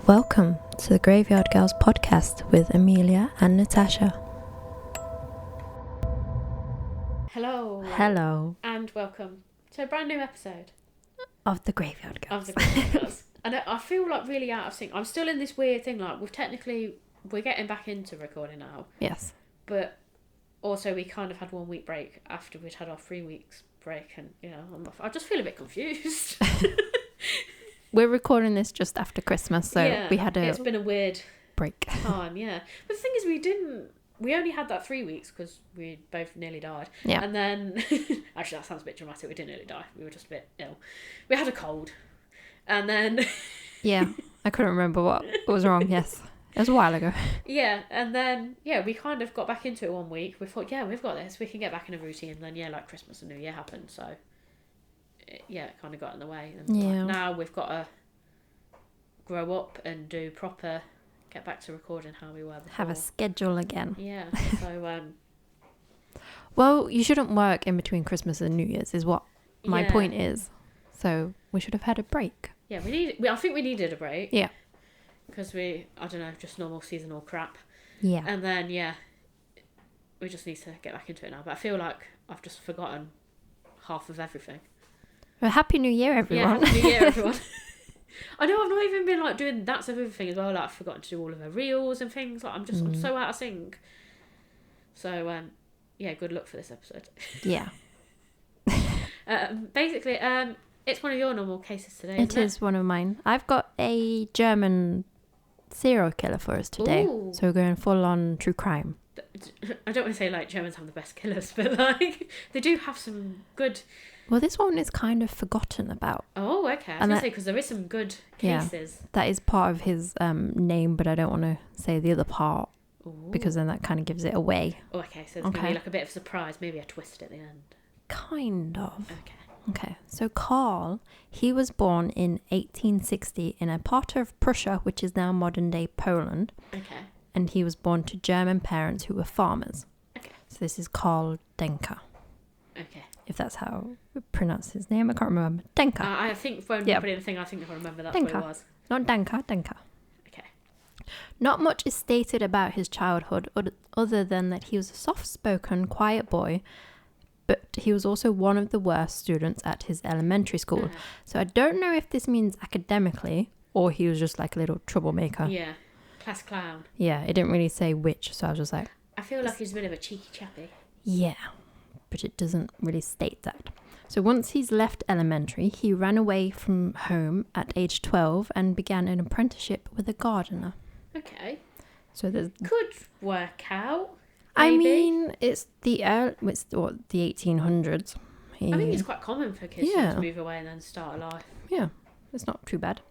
Welcome to the Graveyard Girls podcast with Amelia and Natasha. Hello. And welcome to a brand new episode of the Graveyard Girls. And I feel like really out of sync. I'm still in this weird thing, like we're getting back into recording now. Yes. But also we kind of had 1 week break after we'd had our 3 weeks break, and I just feel a bit confused. We're recording this just after Christmas, so yeah, it's been a weird break time, yeah. But the thing is, we only had that 3 weeks because we both nearly died. Yeah. And then, actually that sounds a bit dramatic, we didn't nearly die, we were just a bit ill. We had a cold. And then... yeah, I couldn't remember what was wrong, yes. It was a while ago. Yeah, and then, yeah, we kind of got back into it 1 week. We thought, yeah, we've got this, we can get back in a routine. And then, yeah, like Christmas and New Year happened, so... it kind of got in the way. And yeah. Now we've got to grow up and get back to recording how we were before. Have a schedule again. Yeah, so... well, you shouldn't work in between Christmas and New Year's is what my point is. So we should have had a break. Yeah, I think we needed a break. Yeah. Because just normal seasonal crap. Yeah. And then, we just need to get back into it now. But I feel like I've just forgotten half of everything. Well, Happy New Year, everyone. Yeah, Happy New Year, everyone. I know I've not even been like doing that sort of everything as well. Like I've forgotten to do all of her reels and things. Like I'm so out of sync. So good luck for this episode. Yeah. Basically, it's one of your normal cases today. It is one of mine. I've got a German serial killer for us today. Ooh. So we're going full on true crime. I don't want to say like Germans have the best killers, but like they do have some good. Well, this one is kind of forgotten about. Oh, okay. I was going to say, because there is some good cases. Yeah, that is part of his name, but I don't want to say the other part. Ooh. Because then that kind of gives it away. Oh, okay. So it's going to be like a bit of a surprise, maybe a twist at the end. Kind of. Okay. So Karl, he was born in 1860 in a part of Prussia, which is now modern-day Poland. Okay. And he was born to German parents who were farmers. Okay. So this is Karl Denke. Okay. If that's how we pronounce his name, I can't remember. Denke. I think when you put in the thing, I think I remember that's Denke. what it was. Not Denke. Okay. Not much is stated about his childhood other than that he was a soft-spoken, quiet boy, but he was also one of the worst students at his elementary school. So I don't know if this means academically or he was just like a little troublemaker. Yeah. Class clown. Yeah, it didn't really say which, so I was just like... I feel like he's a bit of a cheeky chappy. Yeah, but it doesn't really state that. So once he's left elementary, he ran away from home at age 12 and began an apprenticeship with a gardener. Okay. So there's... Could work out. Maybe. I mean, it's the 1800s. I think it's quite common for kids to move away and then start a life. Yeah, it's not too bad.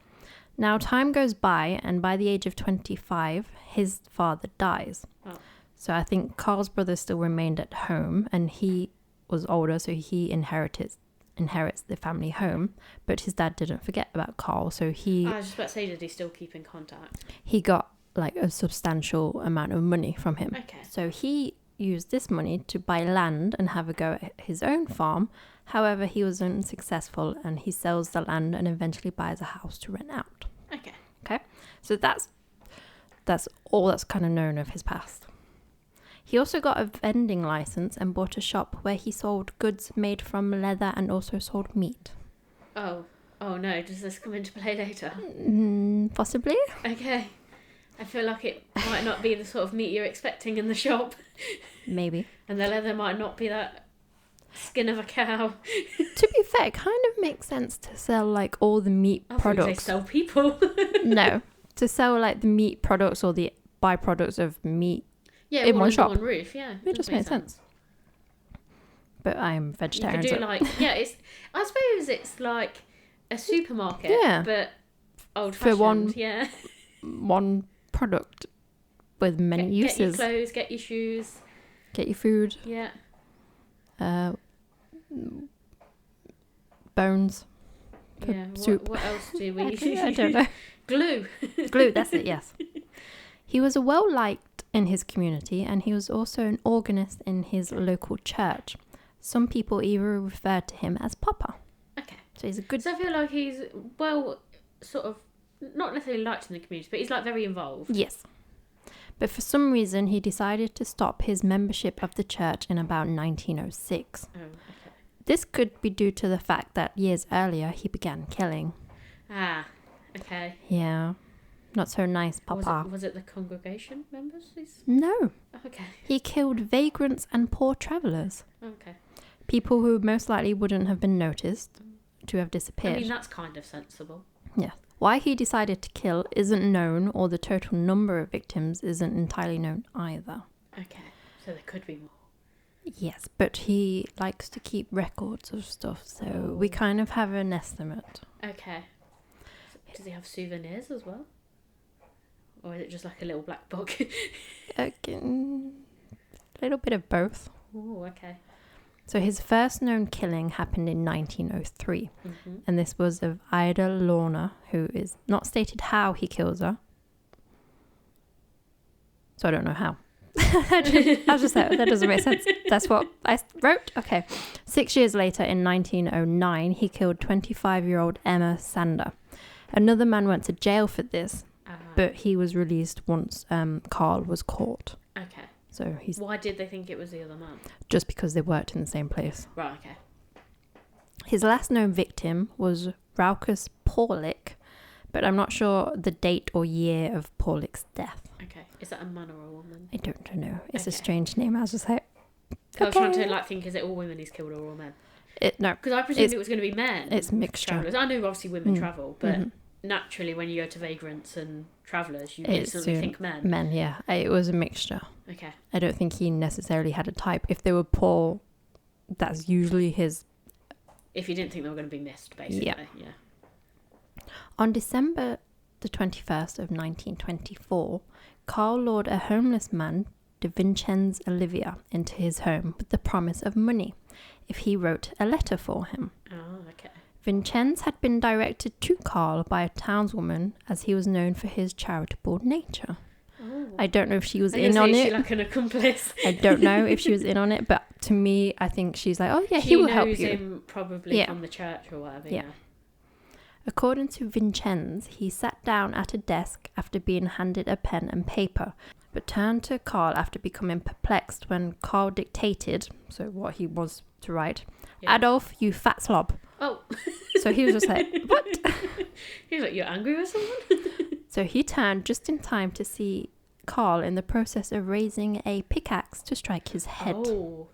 Now, time goes by, and by the age of 25, his father dies. Oh. So I think Karl's brother still remained at home, and he was older, so he inherits the family home. But his dad didn't forget about Karl, so he... I was just about to say, did he still keep in contact? He got like a substantial amount of money from him. Okay. So he used this money to buy land and have a go at his own farm. However, he was unsuccessful, and he sells the land and eventually buys a house to rent out. Okay. So that's all that's kind of known of his past. He also got a vending license and bought a shop where he sold goods made from leather and also sold meat. Oh no, does this come into play later? Possibly. Okay. I feel like it might not be the sort of meat you're expecting in the shop. Maybe. And the leather might not be that skin of a cow. To be fair, it kind of makes sense to sell like all the meat products. They sell people. No, to sell like the meat products or the byproducts of meat. Yeah, in one shop. One roof. Yeah, it just makes sense. But I'm vegetarian. You could do I suppose it's like a supermarket. Yeah. But old-fashioned. For one product with many uses. Get your clothes, get your shoes. Get your food. Yeah. Bones. Yeah. Soup. What else do we use? I don't know. Glue. Glue, that's it, yes. He was well liked in his community, and he was also an organist in his local church. Some people even referred to him as Papa. Okay. So he's a good... So I feel like he's well sort of not necessarily liked in the community, but he's like very involved. Yes. But for some reason, he decided to stop his membership of the church in about 1906. Oh, okay. This could be due to the fact that years earlier he began killing. Ah, okay. Yeah. Not so nice, Papa. Was it the congregation members? No. Okay. He killed vagrants and poor travellers. Okay. People who most likely wouldn't have been noticed to have disappeared. I mean, that's kind of sensible. Yeah. Why he decided to kill isn't known, or the total number of victims isn't entirely known either. Okay. So there could be more. Yes, but he likes to keep records of stuff, so we kind of have an estimate. Okay. Does he have souvenirs as well? Or is it just like a little black book? A little bit of both. Oh, okay. So his first known killing happened in 1903, and this was of Ida Lorna, who is not stated how he kills her. So I don't know how. I just said that doesn't make sense. That's what I wrote. Okay. 6 years later, in 1909, he killed 25-year-old Emma Sander. Another man went to jail for this, but he was released once Karl was caught. Okay. So he's... Why did they think it was the other man? Just because they worked in the same place. Right, okay. His last known victim was Raucus Paulik, but I'm not sure the date or year of Paulik's death. Okay. Is that a man or a woman? I don't know. It's a strange name. I was just like... I was trying to think, is it all women he's killed or all men? No. Because I presumed it was going to be men. It's mixture. Travellers. I know obviously women travel, but naturally when you go to vagrants and travellers, you instantly think men. Men, yeah. It was a mixture. Okay. I don't think he necessarily had a type. If they were poor, that's usually his... If you didn't think they were going to be missed, basically. Yeah. On December the 21st of 1924, Karl lured a homeless man, de Vincennes Olivia, into his home with the promise of money if he wrote a letter for him. Oh, okay. Vincennes had been directed to Karl by a townswoman as he was known for his charitable nature. Oh. I don't know if she was in on it. Is she like an accomplice? I don't know if she was in on it, but to me, I think she's like, oh yeah, he will help you. She knows him probably from the church or whatever. Yeah. According to Vincennes, he sat down at a desk after being handed a pen and paper, but turned to Karl after becoming perplexed when Karl dictated, so what he was to write, Adolf, you fat slob. Oh. So he was just like, what? He was like, you're angry with someone? So he turned just in time to see Karl in the process of raising a pickaxe to strike his head. Oh.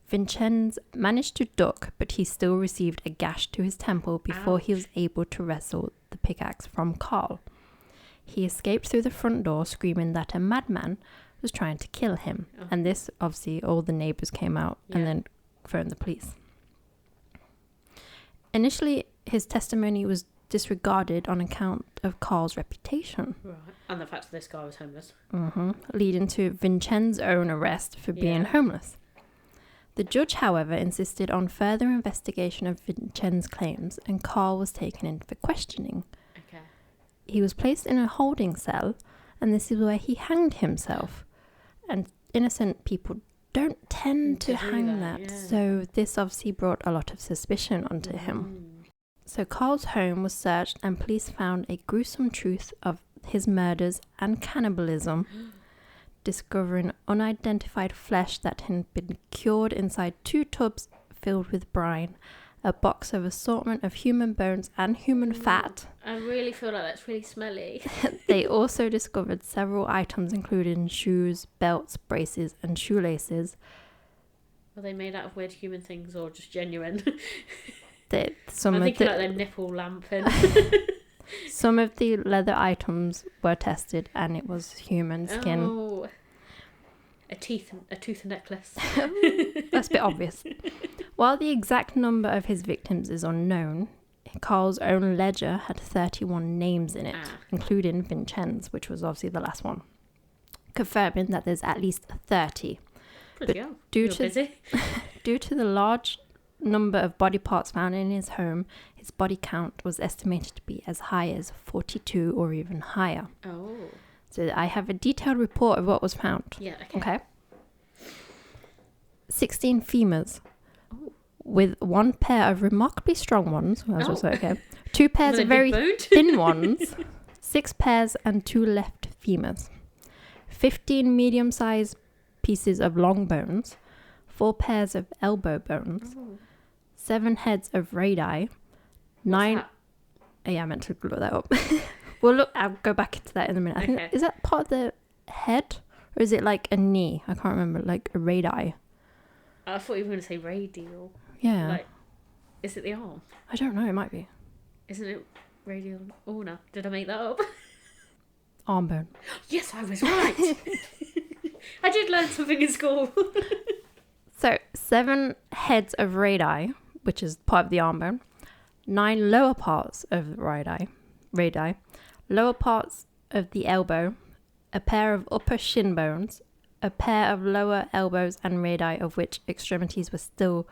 Vincennes managed to duck, but he still received a gash to his temple before he was able to wrestle the pickaxe from Karl. He escaped through the front door, screaming that a madman was trying to kill him. Oh. And this, obviously, all the neighbours came out and then phoned the police. Initially, his testimony was disregarded on account of Karl's reputation. Right. And the fact that this guy was homeless. Leading to Vincennes' own arrest for being homeless. The judge, however, insisted on further investigation of Vincennes' claims, and Karl was taken in for questioning. Okay. He was placed in a holding cell, and this is where he hanged himself. And innocent people don't tend to hang that. So this obviously brought a lot of suspicion onto him. So Karl's home was searched, and police found a gruesome truth of his murders and cannibalism, discovering unidentified flesh that had been cured inside 2 tubs filled with brine, a box of assortment of human bones and human fat. I really feel like that's really smelly. They also discovered several items, including shoes, belts, braces, and shoelaces. Were they made out of weird human things or just genuine? I'm thinking like their nipple lamp and... Some of the leather items were tested, and it was human skin. Oh, a tooth necklace. That's a bit obvious. While the exact number of his victims is unknown, Karl's own ledger had 31 names in it, including Vincennes, which was obviously the last one, confirming that there's at least 30. Pretty but due to the large number of body parts found in his home, his body count was estimated to be as high as 42 or even higher. Oh. So I have a detailed report of what was found. Yeah, okay. 16 femurs. Oh. With 1 pair of remarkably strong ones. 2 pairs of very thin ones. 6 pairs and 2 left femurs, 15 medium-sized pieces of long bones, 4 pairs of elbow bones, 7 heads of radii, 9... Oh, yeah, I meant to look that up. I'll go back into that in a minute. I think, is that part of the head? Or is it like a knee? I can't remember. Like a radii. I thought you were going to say radial. Yeah. Like, is it the arm? I don't know. It might be. Isn't it radial? Oh, no. Did I make that up? Arm bone. Yes, I was right. I did learn something in school. So, 7 heads of radii, which is part of the arm bone. 9 lower parts of the radii, lower parts of the elbow, a pair of upper shin bones, a pair of lower elbows and radii of which extremities were still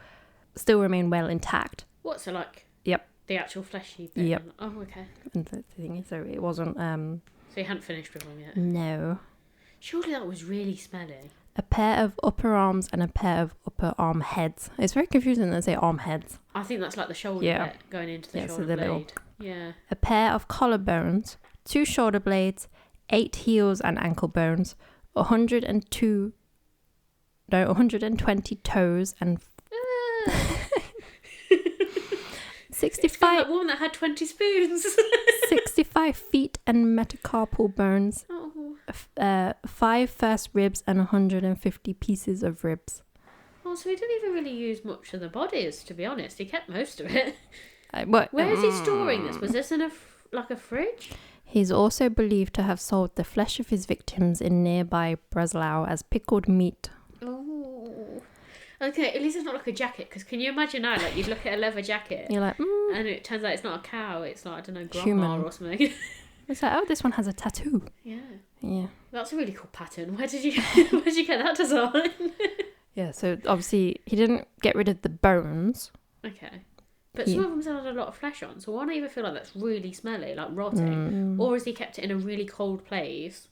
remain well intact. What, so like? Yep. The actual fleshy bit? Yep. Oh, okay. And the thingy, so it wasn't... So you hadn't finished with them yet? No. Surely that was really smelly. A pair of upper arms and a pair of upper arm heads. It's very confusing that they say arm heads. I think that's like the shoulder bit going into the shoulder blade. Yeah. A pair of collarbones, 2 shoulder blades, 8 heels and ankle bones, 120 toes and 65 like one that had 20 spoons. 65 feet and metacarpal bones. Oh. 5 first ribs and 150 pieces of ribs. Oh, so he didn't even really use much of the bodies, to be honest. He kept most of it. Where is he storing this? Was this in a fridge? He's also believed to have sold the flesh of his victims in nearby Breslau as pickled meat. Oh. Okay, at least it's not like a jacket, because can you imagine now, like, you'd look at a leather jacket, you're like, and it turns out it's not a cow, it's like, I don't know, grandma human or something. It's like, oh, this one has a tattoo. Yeah. Yeah. That's a really cool pattern. Where did you get that design? Yeah, so obviously he didn't get rid of the bones. Okay. But some of them still had a lot of flesh on, so I don't even feel like that's really smelly, like rotting. Or has he kept it in a really cold place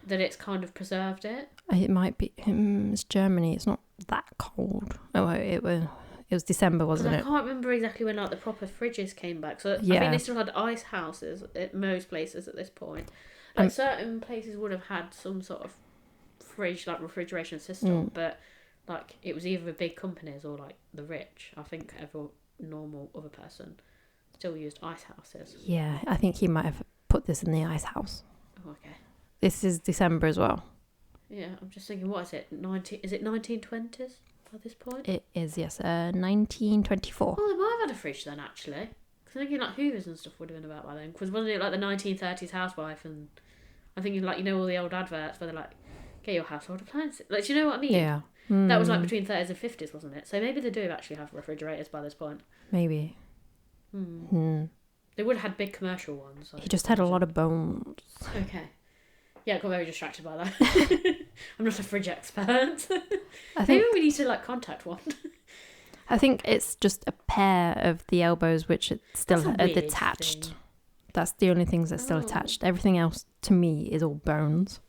that it's kind of preserved it? It might be. It's Germany. It's not that cold. Oh, it was December, wasn't it? I can't remember exactly when like the proper fridges came back. So I think they still had ice houses at most places at this point. Like certain places would have had some sort of fridge, like refrigeration system, but like it was either the big companies or like the rich. I think every normal other person still used ice houses. Yeah, I think he might have put this in the ice house. Oh, okay. This is December as well. Yeah, I'm just thinking, what is it? Is it 1920s at this point? It is, yes. 1924. Oh, they might have had a fridge then, actually. Because I'm thinking like Hoovers and stuff would have been about by then. Because wasn't it like the 1930s housewife? And I'm thinking like, you know, all the old adverts where they're like, get your household appliances. Like, do you know what I mean? Yeah. That was like between 30s and 50s, wasn't it? So maybe they do actually have refrigerators by this point. Maybe. They would have had big commercial ones. He just had a lot of bones. Okay. Yeah, I got very distracted by that. I'm not a fridge expert. Maybe we need to like contact one. I think it's just a pair of the elbows which are still attached. Thing. That's the only things that's still attached. Everything else to me is all bones.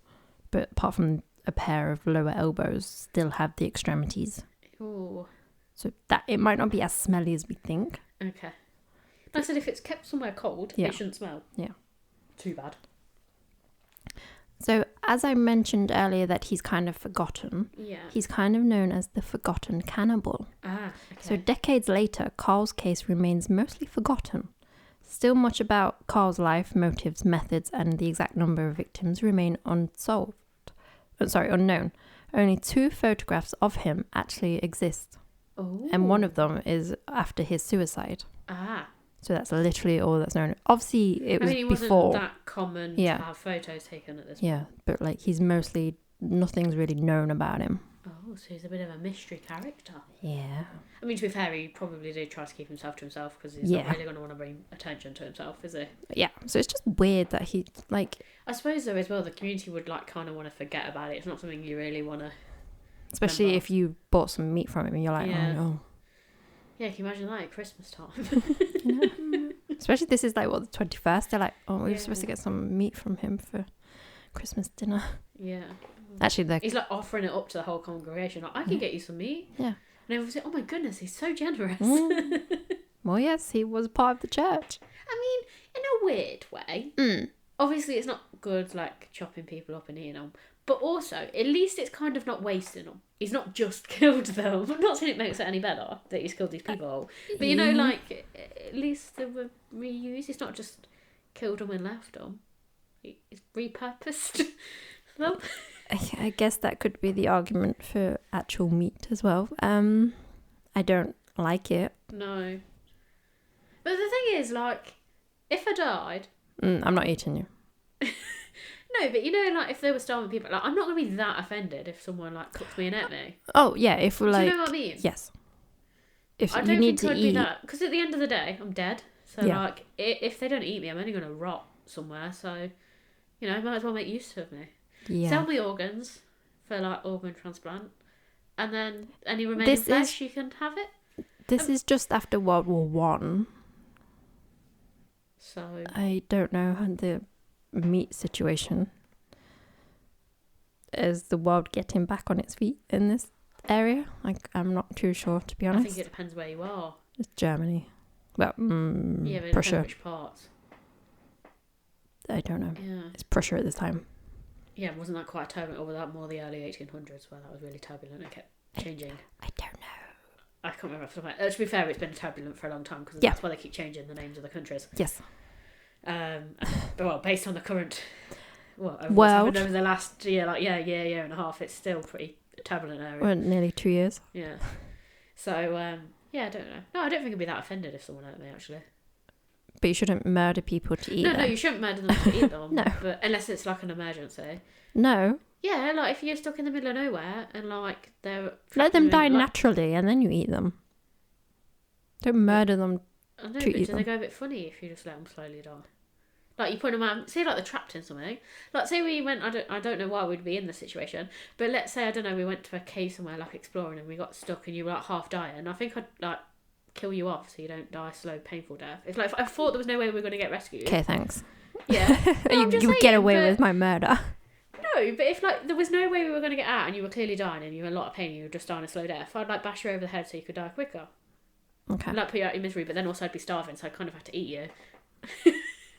But apart from a pair of lower elbows still have the extremities. Ooh. So that it might not be as smelly as we think. Okay. I said if it's kept somewhere cold, it shouldn't smell. Yeah. Too bad. So as I mentioned earlier that he's kind of forgotten, he's kind of known as the Forgotten Cannibal. Ah, okay. So decades later, Karl's case remains mostly forgotten. Still much about Karl's life, motives, methods, and the exact number of victims remain unknown. Only 2 photographs of him actually exist. Ooh. And one of them is after his suicide. Ah. So that's literally all that's known. Obviously, it was it before. Wasn't that common to have photos taken at this point. Yeah, but like nothing's really known about him. Oh, so he's a bit of a mystery character. Yeah. I mean, to be fair, he probably did try to keep himself to himself because he's not really going to want to bring attention to himself, is he? Yeah, so it's just weird that he, like... I suppose, though, as well, the community would, like, kind of want to forget about it. It's not something you really want to... Especially remember. If you bought some meat from him and you're like, oh, no. Yeah, can you imagine that at Christmas time? Especially this is, like, what, the 21st? They're like, oh, we're supposed to get some meat from him for Christmas dinner. Yeah. Actually, he's like offering it up to the whole congregation. Like, I can get you some meat. Yeah. And everyone's like, oh my goodness, he's so generous. Well, yes, he was part of the church. I mean, in a weird way. obviously it's not good, like, chopping people up and eating them. But also, at least it's kind of not wasting them. He's not just killed them. I'm not saying it makes it any better that he's killed these people. But, you know, like, at least they were reused. It's not just killed them and left them. He's repurposed them. I guess that could be the argument for actual meat as well. I don't like it. No. But the thing is, like, if I died... I'm not eating you. No, but you know, like, if they were starving people, like, I'm not going to be that offended if someone, like, cooks me and ate me. Oh, yeah, if we're like... Do you know what I mean? Yes. If I you don't need think to I'd eat... be that... Because at the end of the day, I'm dead. So, like, if they don't eat me, I'm only going to rot somewhere. So, you know, might as well make use of me. Yeah. Sell me organs for, like, organ transplant. And then any remaining flesh, you can have it. This is just after World War One. So... I don't know how the meat situation. Is the world getting back on its feet in this area? Like, I'm not too sure, to be honest. I think it depends where you are. It's Germany. Well, yeah, but it Prussia. depends which parts. I don't know. Yeah. It's Prussia at this time. Yeah, wasn't that quite turbulent, or was that more the early 1800s where that was really turbulent and kept changing? I don't know. I can't remember off the top of my head. To be fair, it's been turbulent for a long time because that's why they keep changing the names of the countries. Yes. But well, based on the current world over the last year and a half, it's still pretty turbulent area. Well, nearly 2 years. Yeah. So yeah, I don't know. No, I don't think I'd be that offended if someone ate me actually. But you shouldn't murder people to eat them. No, you shouldn't murder them to eat them. No. But unless it's like an emergency. No. Yeah, like if you're stuck in the middle of nowhere and like they're... Let them die naturally and then you eat them. Don't murder them I know, to but eat do them. they go a bit funny if you just let them slowly die? Like you put them out, say like they're trapped in something. Like say we went, I don't know why we'd be in this situation, but let's say, I don't know, we went to a cave somewhere like exploring and we got stuck and you were like half dying. I think I'd like kill you off so you don't die a slow, painful death. If I thought there was no way we were going to get rescued. Okay, thanks. Yeah. No, you would get away with my murder. No, but if like there was no way we were going to get out and you were clearly dying and you were in a lot of pain and you were just dying a slow death, I'd like bash you over the head so you could die quicker. Okay. I'd like put you out of your misery, but then also I'd be starving, so I'd kind of have to eat you.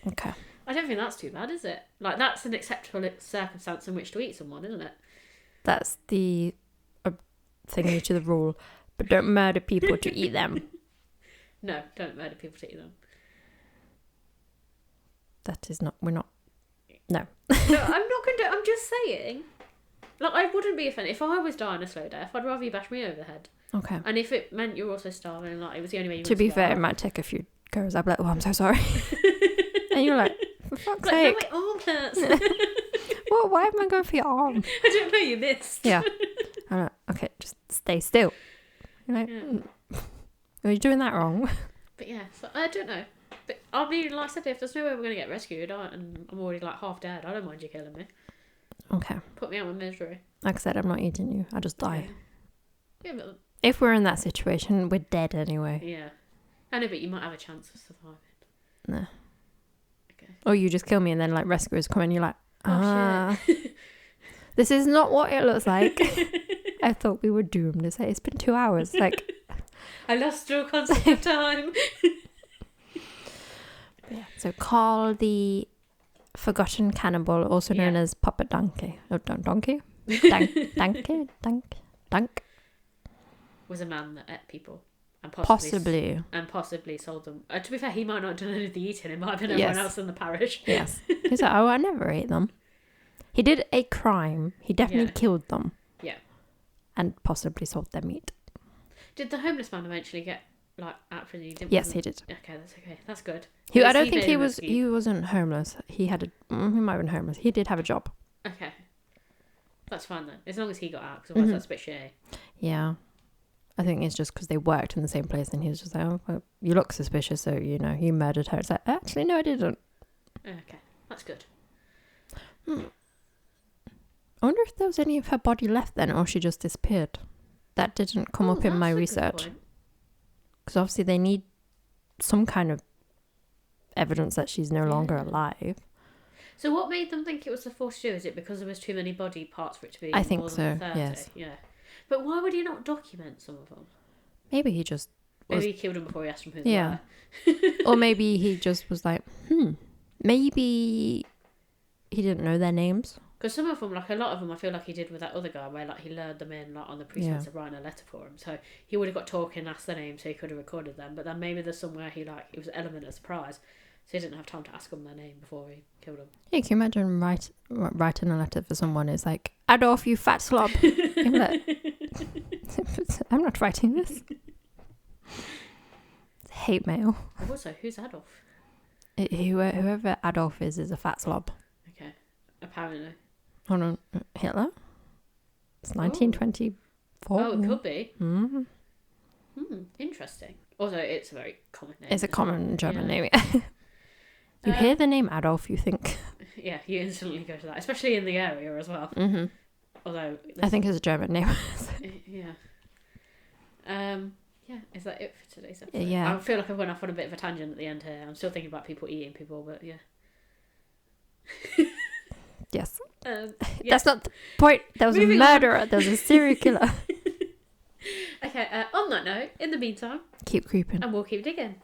Okay. I don't think that's too bad, is it? Like that's an acceptable circumstance in which to eat someone, isn't it? That's the thingy to the rule, but don't murder people to eat them. No, don't murder people to eat them. That is not. We're not. No. No, I'm not going to. I'm just saying. Like, I wouldn't be offended if I was dying a slow death. I'd rather you bash me over the head. Okay. And if it meant you're also starving, like it was the only way you. To be fair, it might take a few goes. I'd be like, "Oh, I'm so sorry," and you're like, "For fuck's sake!" No, my arm hurts. Well, why am I going for your arm? I don't know. You missed. Yeah. I'm like, okay, just stay still. You're like, are you doing that wrong? But yeah, so I don't know. But I mean, like I said, if there's no way we're going to get rescued and I'm already like half dead, I don't mind you killing me. Okay. Put me out of my misery. Like I said, I'm not eating you. I just die. Yeah, but... If we're in that situation, we're dead anyway. Yeah. I know, but you might have a chance of surviving. No. Okay. Or you just kill me and then like rescuers come and you're like, shit. This is not what it looks like. I thought we were doomed. It's been 2 hours. Like, I lost your concept of time. Yeah. So Karl the Forgotten Cannibal, also known as Puppet Donkey. Oh, Donkey? Dank. Was a man that ate people. And possibly sold them. To be fair, he might not have done any of the eating. It might have been everyone else in the parish. Yes. He's like, oh, I never ate them. He did a crime. He definitely killed them. Yeah. And possibly sold their meat. Did the homeless man eventually get like out for the? Yes, he did. Okay, that's okay. That's good. I don't think he was. He wasn't homeless. He had he might have been homeless. He did have a job. Okay. That's fine then, as long as he got out. Because otherwise, that's a bit shitty. Yeah. I think it's just because they worked in the same place and he was just like, oh, well, you look suspicious, so, you know, you murdered her. It's like, actually, no, I didn't. Okay, that's good. I wonder if there was any of her body left then, or she just disappeared. That didn't come up in my research. Because obviously they need some kind of evidence that she's no longer alive. So what made them think it was the forced to do? Is it because there was too many body parts for it to be I think more so, than 30? yes. Yeah. But why would he not document some of them? Maybe he just... Maybe he killed them before he asked them who they were. Or maybe he just was like, maybe he didn't know their names. Because some of them, like a lot of them, I feel like he did with that other guy, where like he lured them in like on the pretense of writing a letter for him. So he would have got talking, asked their name, so he could have recorded them. But then maybe there's somewhere it was an element of surprise, so he didn't have time to ask them their name before he killed them. Yeah, can you imagine writing a letter for someone? It's like, Adolf, you fat slob. I'm not writing this. It's hate mail. Also, who's Adolf? Whoever Adolf is a fat slob. Okay, apparently. Hold on, Hitler? It's 1924. Oh, it could be. Mm-hmm. Interesting. Also, it's a very common name. It's a common German name. You hear the name Adolf, you think... Yeah, you instantly go to that, especially in the area as well. Mm-hmm. Although... I think it's a German name. Yeah. Yeah, is that it for today's episode? Yeah. I feel like I went off on a bit of a tangent at the end here. I'm still thinking about people eating people, but yeah. Yes. That's not the point. There was a murderer. There was a serial killer. Okay, on that note, in the meantime... Keep creeping. And we'll keep digging.